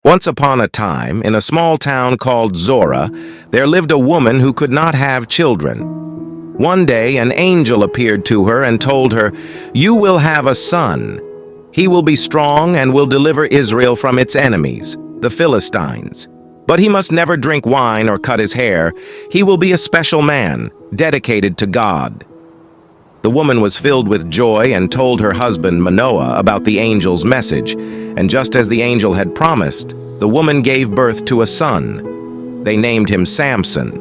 Once upon a time, in a small town called Zorah, there lived a woman who could not have children. One day, an angel appeared to her and told her, "You will have a son. He will be strong and will deliver Israel from its enemies, the Philistines. But he must never drink wine or cut his hair. He will be a special man, dedicated to God." The woman was filled with joy and told her husband Manoah about the angel's message, and just as the angel had promised, the woman gave birth to a son. They named him Samson.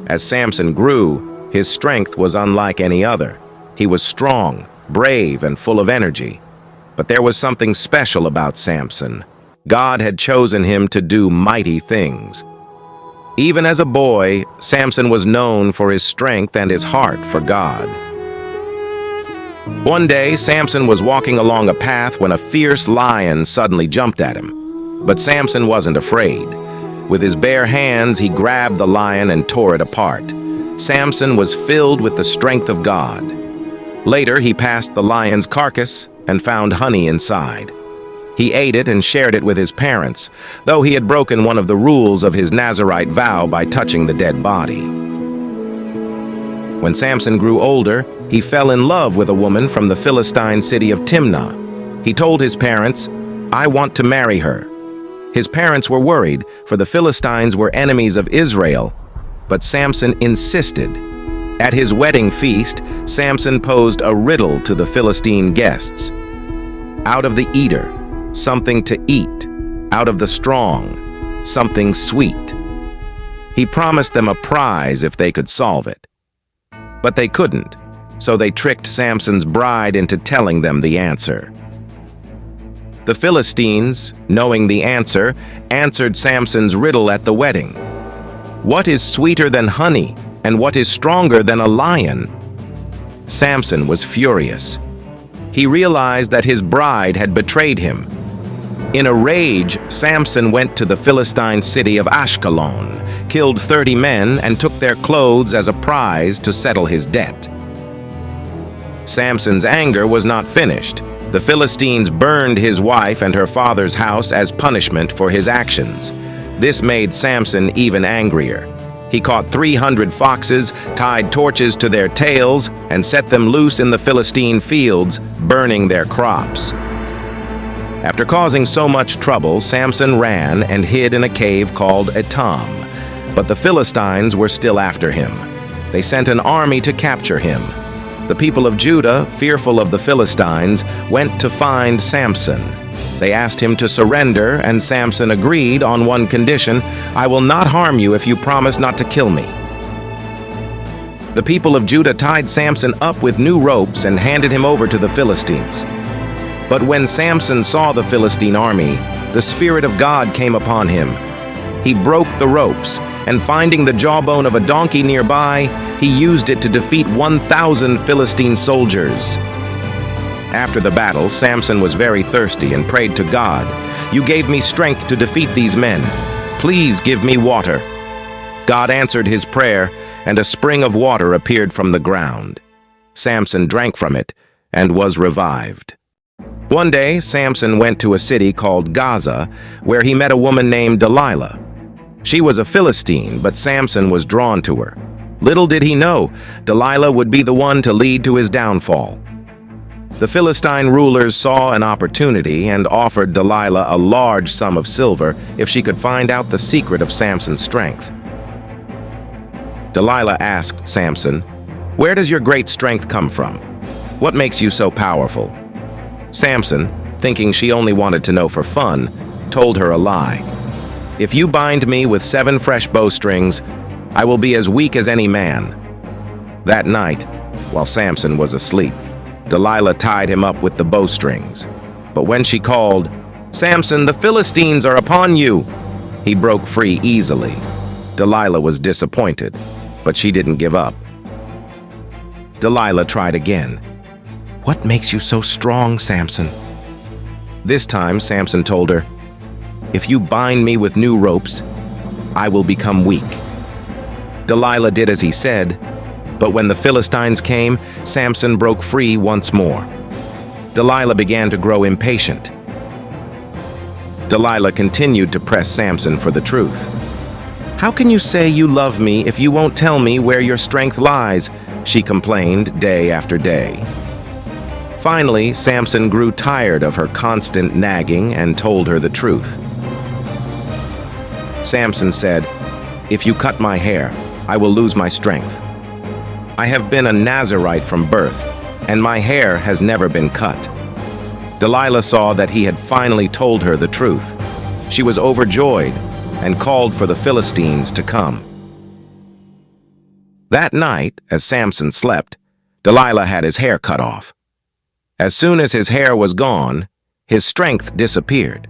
As Samson grew, his strength was unlike any other. He was strong, brave, and full of energy. But there was something special about Samson. God had chosen him to do mighty things. Even as a boy, Samson was known for his strength and his heart for God. One day, Samson was walking along a path when a fierce lion suddenly jumped at him. But Samson wasn't afraid. With his bare hands, he grabbed the lion and tore it apart. Samson was filled with the strength of God. Later, he passed the lion's carcass and found honey inside. He ate it and shared it with his parents, though he had broken one of the rules of his Nazirite vow by touching the dead body. When Samson grew older, he fell in love with a woman from the Philistine city of Timnah. He told his parents, "I want to marry her." His parents were worried, for the Philistines were enemies of Israel, but Samson insisted. At his wedding feast, Samson posed a riddle to the Philistine guests. Out of the eater, something to eat. Out of the strong, something sweet. He promised them a prize if they could solve it. But they couldn't, so they tricked Samson's bride into telling them the answer. The Philistines, knowing the answer, answered Samson's riddle at the wedding. "What is sweeter than honey, and what is stronger than a lion?" Samson was furious. He realized that his bride had betrayed him. In a rage, Samson went to the Philistine city of Ashkelon, killed 30 men, and took their clothes as a prize to settle his debt. Samson's anger was not finished. The Philistines burned his wife and her father's house as punishment for his actions. This made Samson even angrier. He caught 300 foxes, tied torches to their tails, and set them loose in the Philistine fields, burning their crops. After causing so much trouble, Samson ran and hid in a cave called Etam. But the Philistines were still after him. They sent an army to capture him. The people of Judah, fearful of the Philistines, went to find Samson. They asked him to surrender, and Samson agreed on one condition: "I will not harm you if you promise not to kill me." The people of Judah tied Samson up with new ropes and handed him over to the Philistines. But when Samson saw the Philistine army, the Spirit of God came upon him. He broke the ropes, and finding the jawbone of a donkey nearby, he used it to defeat 1,000 Philistine soldiers. After the battle, Samson was very thirsty and prayed to God, "You gave me strength to defeat these men. Please give me water." God answered his prayer, and a spring of water appeared from the ground. Samson drank from it and was revived. One day, Samson went to a city called Gaza, where he met a woman named Delilah. She was a Philistine, but Samson was drawn to her. Little did he know, Delilah would be the one to lead to his downfall. The Philistine rulers saw an opportunity and offered Delilah a large sum of silver if she could find out the secret of Samson's strength. Delilah asked Samson, "Where does your great strength come from? What makes you so powerful?" Samson, thinking she only wanted to know for fun, told her a lie. "If you bind me with 7 fresh bowstrings, I will be as weak as any man." That night, while Samson was asleep, Delilah tied him up with the bowstrings. But when she called, "Samson, the Philistines are upon you!" he broke free easily. Delilah was disappointed, but she didn't give up. Delilah tried again. "What makes you so strong, Samson?" This time, Samson told her, "If you bind me with new ropes, I will become weak." Delilah did as he said, but when the Philistines came, Samson broke free once more. Delilah began to grow impatient. Delilah continued to press Samson for the truth. "How can you say you love me if you won't tell me where your strength lies?" she complained day after day. Finally, Samson grew tired of her constant nagging and told her the truth. Samson said, "If you cut my hair, I will lose my strength. I have been a Nazirite from birth, and my hair has never been cut." Delilah saw that he had finally told her the truth. She was overjoyed and called for the Philistines to come. That night, as Samson slept, Delilah had his hair cut off. As soon as his hair was gone, his strength disappeared.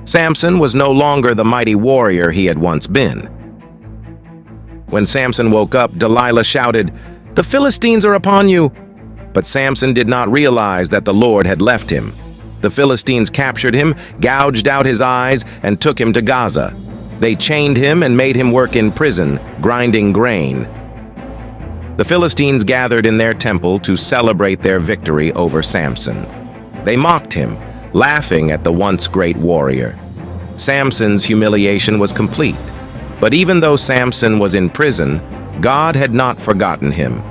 Samson was no longer the mighty warrior he had once been. When Samson woke up, Delilah shouted, "The Philistines are upon you!" But Samson did not realize that the Lord had left him. The Philistines captured him, gouged out his eyes, and took him to Gaza. They chained him and made him work in prison, grinding grain. The Philistines gathered in their temple to celebrate their victory over Samson. They mocked him, laughing at the once great warrior. Samson's humiliation was complete. But even though Samson was in prison, God had not forgotten him.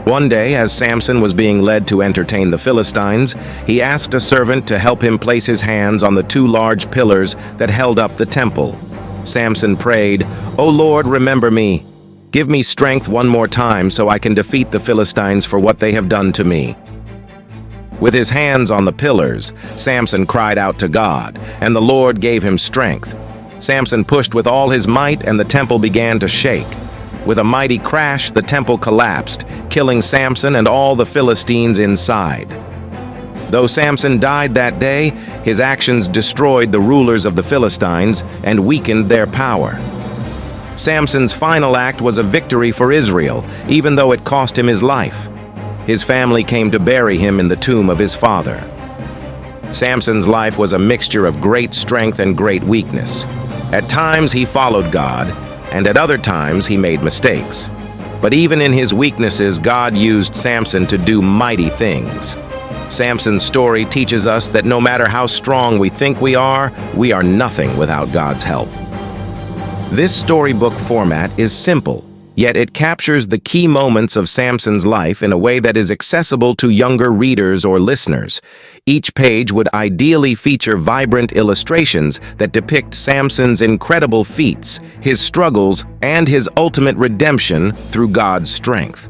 One day, as Samson was being led to entertain the Philistines, he asked a servant to help him place his hands on the two large pillars that held up the temple. Samson prayed, "O Lord, remember me. Give me strength one more time so I can defeat the Philistines for what they have done to me." With his hands on the pillars, Samson cried out to God, and the Lord gave him strength. Samson pushed with all his might, and the temple began to shake. With a mighty crash, the temple collapsed, killing Samson and all the Philistines inside. Though Samson died that day, his actions destroyed the rulers of the Philistines and weakened their power. Samson's final act was a victory for Israel, even though it cost him his life. His family came to bury him in the tomb of his father. Samson's life was a mixture of great strength and great weakness. At times he followed God, and at other times he made mistakes. But even in his weaknesses, God used Samson to do mighty things. Samson's story teaches us that no matter how strong we think we are nothing without God's help. This storybook format is simple, yet it captures the key moments of Samson's life in a way that is accessible to younger readers or listeners. Each page would ideally feature vibrant illustrations that depict Samson's incredible feats, his struggles, and his ultimate redemption through God's strength.